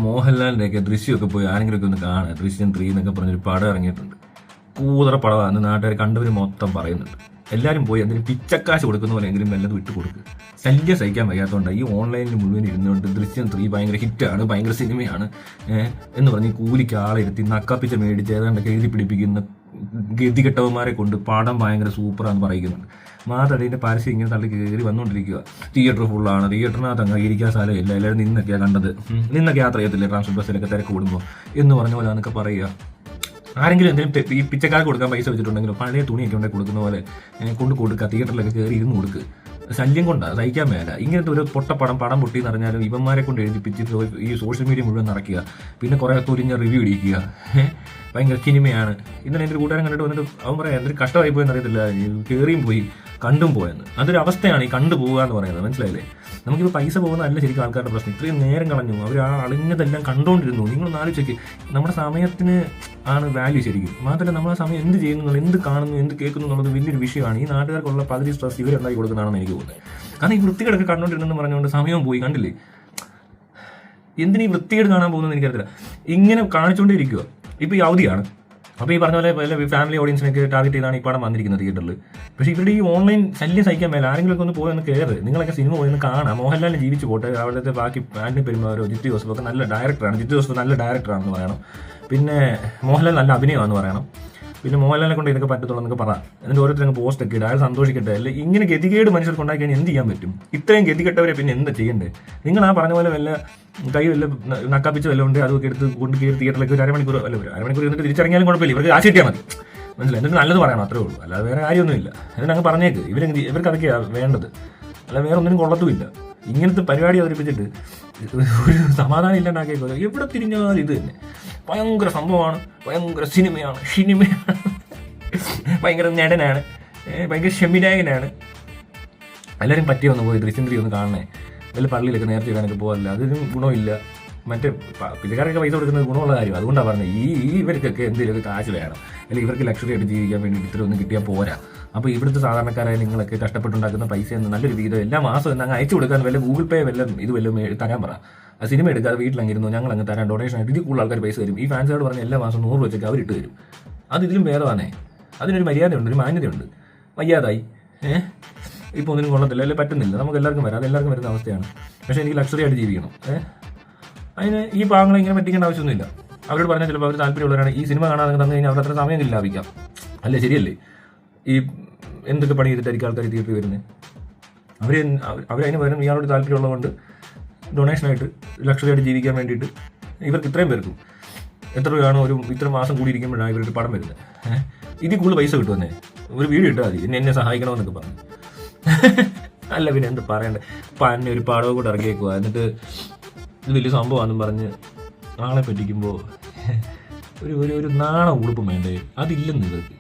മോഹൻലാലിൻ്റെയൊക്കെ ദൃശ്യമൊക്കെ പോയി ആരെങ്കിലുമൊക്കെ ഒന്ന് കാണുക. ദൃശ്യം 3 എന്നൊക്കെ പറഞ്ഞൊരു പടം ഇറങ്ങിയിട്ടുണ്ട്. കൂതറ പടമാണ്. നാട്ടുകാർ കണ്ടവർ മൊത്തം പറയുന്നുണ്ട്. എല്ലാവരും പോയി എന്തെങ്കിലും പിച്ചക്കാശ് കൊടുക്കുന്ന പോലെ എങ്കിലും വല്ലതും വിട്ട് കൊടുക്കുക. ശല്യം സഹിക്കാൻ വയ്യാത്തതുകൊണ്ട് ഈ ഓൺലൈനിൽ മുഴുവൻ ഇരുന്നുകൊണ്ട് ദൃശ്യം 3 ഭയങ്കര ഹിറ്റാണ്, ഭയങ്കര സിനിമയാണ് എന്ന് പറഞ്ഞ് കൂലിക്ക് ആളെ ഇരുത്തി നക്കാപ്പിച്ച മേടിച്ച് ഏതാണ്ടൊക്കെ എഴുതി പിടിപ്പിക്കുന്ന ഗതികെട്ടവന്മാരെ കൊണ്ട് പടം ഭയങ്കര സൂപ്പറാന്ന് പറയുന്നുണ്ട്. മാത്രമല്ല പരസ്യം ഇങ്ങനെ തള്ളി കയറി വന്നുകൊണ്ടിരിക്കുക. തിയേറ്റർ ഫുള്ളാണ്, തിയേറ്ററിനകത്ത് അങ്ങ് ഇരിക്കാൻ സ്ഥലമില്ല, എല്ലാവരും നിന്നൊക്കെയാണ് കണ്ടത്, നിന്നൊക്കെ യാത്ര ചെയ്യത്തില്ലേ ട്രാൻസ്പോർട്ട് ബസ്സിലൊക്കെ തിരക്ക് കൂടുമ്പോൾ എന്ന് പറഞ്ഞ പോലെ എന്നൊക്കെ പറയുക. ആരെങ്കിലും എന്തെങ്കിലും ഈ പിച്ചക്കാർക്ക് കൊടുക്കാൻ പൈസ വെച്ചിട്ടുണ്ടെങ്കിലും പഴയ തുണിയൊക്കെ ഉണ്ടെങ്കിൽ കൊടുക്കുന്ന പോലെ കൊണ്ട് കൊടുക്കുക. തിയേറ്ററിലൊക്കെ കയറി ഇരുന്ന് കൊടുക്കുക. ശല്യം കൊണ്ടാണ് സഹിക്കാൻ മേല. ഇങ്ങനത്തെ ഒരു പടം പൊട്ടി എന്ന് പറഞ്ഞാലും ഇവന്മാരെ കൊണ്ട് എഴുതിപ്പിച്ച് ഈ സോഷ്യൽ മീഡിയ മുഴുവൻ നടക്കുക. പിന്നെ കുറേ തുരിഞ്ഞ റിവ്യൂ ഇടിക്കുക. ഭയങ്കര സിനിമയാണ്. ഇന്നലെ എൻ്റെ കൂട്ടുകാരൻ കണ്ടിട്ട് വന്നിട്ട് അവൻ പറയാം എന്തൊരു കഷ്ടമായി പോയെന്ന് അറിയത്തില്ല, കയറിയും പോയി കണ്ടും പോയെന്ന്. അതൊരു അവസ്ഥയാണ് ഈ കണ്ടു പോകുക എന്ന് പറയുന്നത്. മനസ്സിലായില്ലേ? നമുക്കിപ്പോൾ പൈസ പോകുന്നതല്ല ശരിക്കും ആൾക്കാരുടെ പ്രശ്നം. ഇത്രയും നേരം കളഞ്ഞു, അവർ ആ അളിഞ്ഞതെല്ലാം കണ്ടുകൊണ്ടിരുന്നു. നിങ്ങളൊന്ന് ആലോചിച്ച് നമ്മുടെ സമയത്തിന് ആണ് വാല്യൂ ശരിക്കും. മാത്രമല്ല നമ്മൾ ആ സമയം എന്ത് ചെയ്യുന്നു, എന്ത് കാണുന്നു, എന്ത് കേൾക്കുന്നു എന്നുള്ളത് വലിയൊരു വിഷയമാണ്. ഈ നാട്ടുകാർക്കുള്ള പകുതി സ്ട്രെസ് ഇവരുണ്ടാക്കി കൊടുക്കുന്നതാണെന്ന് എനിക്ക് തോന്നുന്നത്. കാരണം ഈ വൃത്തികേടൊക്കെ കണ്ടുകൊണ്ടിരുന്നെന്ന് പറഞ്ഞുകൊണ്ട് സമയവും പോയി. കണ്ടില്ലേ എന്തിനീ വൃത്തികേട് കാണാൻ പോകുന്നത് എനിക്കറിയില്ല. ഇങ്ങനെ കാണിച്ചുകൊണ്ടിരിക്കുക. ഇപ്പോൾ ഈ അവധിയാണ്, അപ്പോൾ ഈ പറഞ്ഞ പോലെ വല്ല ഫാമിലി ഓഡിയൻസിനൊക്കെ ടാർഗറ്റ് ചെയ്താണ് ഈ പടം വന്നിരിക്കുന്നത് തിയേറ്ററിൽ. പക്ഷേ ഇവരുടെ ഈ ഓൺലൈൻ ശല്യം സഹിക്കാൻ മേല. ആരെങ്കിലുമൊക്കെ ഒന്ന് പോയി ഒന്ന് കയറ്, നിങ്ങളൊക്കെ സിനിമ പോയി ഒന്ന് കാണാം. മോഹൻലാലിനെ ജീവിച്ച് പോട്ടെ. അവിടുത്തെ ബാക്കി ആന്റണി പെരുമാറോ ജിത്തു ജോസഫൊക്കെ നല്ല ഡയറക്ടറാണ്. ജിത്തു ജോസഫ് നല്ല ഡയറക്ടറാണെന്ന് പറയണം. പിന്നെ മോഹൻലാൽ നല്ല അഭിനയമാണെന്ന് പറയണം. പിന്നെ മോഹൻലാലിനെ കൊണ്ട് ഇതൊക്കെ പറ്റത്തുള്ളൂ എന്നൊക്കെ പറയാം. എന്നിട്ട് ഓരോരുത്തരും പോസ്റ്റ് ഒക്കെ ഇടുക, അയാൾ സന്തോഷിക്കട്ടെ. അല്ലെ ഇങ്ങനെ ഗതികേട് മനുഷ്യർക്ക് ഉണ്ടാക്കി കഴിഞ്ഞാൽ എന്ത് ചെയ്യാൻ പറ്റും? ഇത്രയും ഗതികെട്ടവരെ പിന്നെ എന്താ ചെയ്യണ്ടേ? നിങ്ങൾ ആ പറഞ്ഞ പോലെ വല്ല കൈ വല്ല നക്കാപ്പിച്ച് വല്ല ഉണ്ട് അതൊക്കെ എടുത്ത് കൊണ്ട് കയറി തിയേറ്ററിലേക്ക് ഒരു അരമണിക്കൂർ എന്നിട്ട് തിരിച്ചറിഞ്ഞാലും കുഴപ്പമില്ല. ഇവർക്ക് ആശ കിട്ടിയാൽ മതി. മനസ്സിലായി? എന്നിട്ട് നല്ലത് പറയണം, അത്രേ ഉള്ളൂ. അല്ലാതെ വേറെ കാര്യമൊന്നുമില്ല. എന്നിട്ട് അങ്ങ് പറഞ്ഞേക്ക്. ഇവർക്ക് അതൊക്കെയാണ് വേണ്ടത്, അല്ല വേറെ ഒന്നിനും കൊള്ളത്തുമില്ല. ഇങ്ങനത്തെ പരിപാടി അവതരിപ്പിച്ചിട്ട് ഒരു സമാധാനം ഇല്ലാണ്ടാക്കിയേക്കോ. എവിടെ തിരിഞ്ഞാലും ഇത് തന്നെ ഭയങ്കര സംഭവമാണ്, ഭയങ്കര സിനിമയാണ്, ഭയങ്കര നടനാണ്, ഭയങ്കര ഷമിനായകനാണ്. എല്ലാവരും പറ്റിയൊന്ന് പോയി ദൃശ്യം 3 ഒന്ന് കാണണേ. വല്ല പള്ളിയിലൊക്കെ നേരത്തെ ഇടാനൊക്കെ പോകാറില്ല, അതിനും ഗുണമില്ല. മറ്റേ പിള്ളേർക്കൊക്കെ പൈസ കൊടുക്കുന്നത് ഗുണമുള്ള കാര്യം. അതുകൊണ്ടാണ് പറഞ്ഞത് ഇവർക്കൊക്കെ എന്തെങ്കിലുമൊക്കെ കാശ് വേണം, അല്ലെങ്കിൽ ഇവർക്ക് ലക്ഷറി ആയിട്ട് ജീവിക്കാൻ വേണ്ടി ഇത്രയൊന്നും കിട്ടിയാൽ പോരാ. അപ്പോൾ ഇവിടുത്തെ സാധാരണക്കാരായ നിങ്ങളൊക്കെ കഷ്ടപ്പെട്ടുണ്ടാക്കുന്ന പൈസ എന്ന് നല്ലൊരു വീതം എല്ലാ മാസവും അങ്ങ് അയച്ചു കൊടുക്കാൻ വല്ല ഗൂഗിൾ പേ വല്ലതും വല്ലതും തരാൻ പറ. ആ സിനിമ എടുക്കാതെ വീട്ടിലങ്ങിരുന്നു ഞങ്ങൾ അങ്ങ് തരാൻ ഡൊണേഷൻ ആയിട്ട് ഇതിൽ കൂടുതൽ ആൾക്കാർ പൈസ തരും. ഈ ഫാൻസുകാരോട് പറഞ്ഞാൽ എല്ലാ മാസം 100 വെച്ചൊക്കെ അവരിട്ട് തരും. അത് ഇതിലും ഭേദമാണേ. അതിനൊരു മര്യാദയുണ്ട്, ഒരു മാന്യതയുണ്ട്. വയ്യാതായി ഇപ്പോൾ ഒന്നിനും കൊള്ളത്തില്ല, അല്ലെങ്കിൽ പറ്റുന്നില്ല. നമുക്ക് എല്ലാവർക്കും വരാം, അതെല്ലാവർക്കും വരുന്ന അവസ്ഥയാണ്. പക്ഷേ എനിക്ക് ലക്ഷറി ആയിട്ട് ജീവിക്കണം. അതിന് ഈ പാവങ്ങളെ ഇങ്ങനെ പറ്റിക്കേണ്ട ആവശ്യമൊന്നുമില്ല. അവരോട് പറഞ്ഞാൽ ചിലപ്പോൾ അവർ താല്പര്യമുള്ളവരാണ് ഈ സിനിമ കാണാതെ തന്നു കഴിഞ്ഞാൽ അവർ അത്ര സമയം ലാഭിക്കാം. അല്ലേ? ശരിയല്ലേ? ഈ എന്തൊക്കെ പണി ചെയ്തിട്ടായിരിക്കും ആൾക്കാർ തിയേറ്ററിൽ വരുന്നത്? അവരതിന് പകരം ഇയാളോട് താല്പര്യമുള്ളതുകൊണ്ട് ഡൊണേഷനായിട്ട് ലക്ഷറി ആയിട്ട് ജീവിക്കാൻ വേണ്ടിയിട്ട് ഇവർക്ക് ഇത്രയും പേർക്കും എത്ര രൂപയാണോ ഇത്ര മാസം കൂടി ഇരിക്കുമ്പോഴാണ് ഇവരുടെ പടം വരുന്നത്. ഇതിൽ കൂടുതൽ പൈസ കിട്ടുമെന്നേ. ഒരു വീഡിയോ ഇട്ടാൽ മതി എന്നെ സഹായിക്കണമെന്നൊക്കെ പറഞ്ഞു. അല്ല പിന്നെ എന്ത് പറയണ്ടേ? പന്നെ ഒരു പടവും കൂടെ ഇറങ്ങിയേക്കുക. എന്നിട്ട് ഇത് വലിയ സംഭവമാണെന്നും പറഞ്ഞ് ആളെ പറ്റിക്കുമ്പോൾ ഒരു നാണം ഉടുപ്പും വേണ്ടേ? അതില്ലെന്ന് ഇവർക്ക്.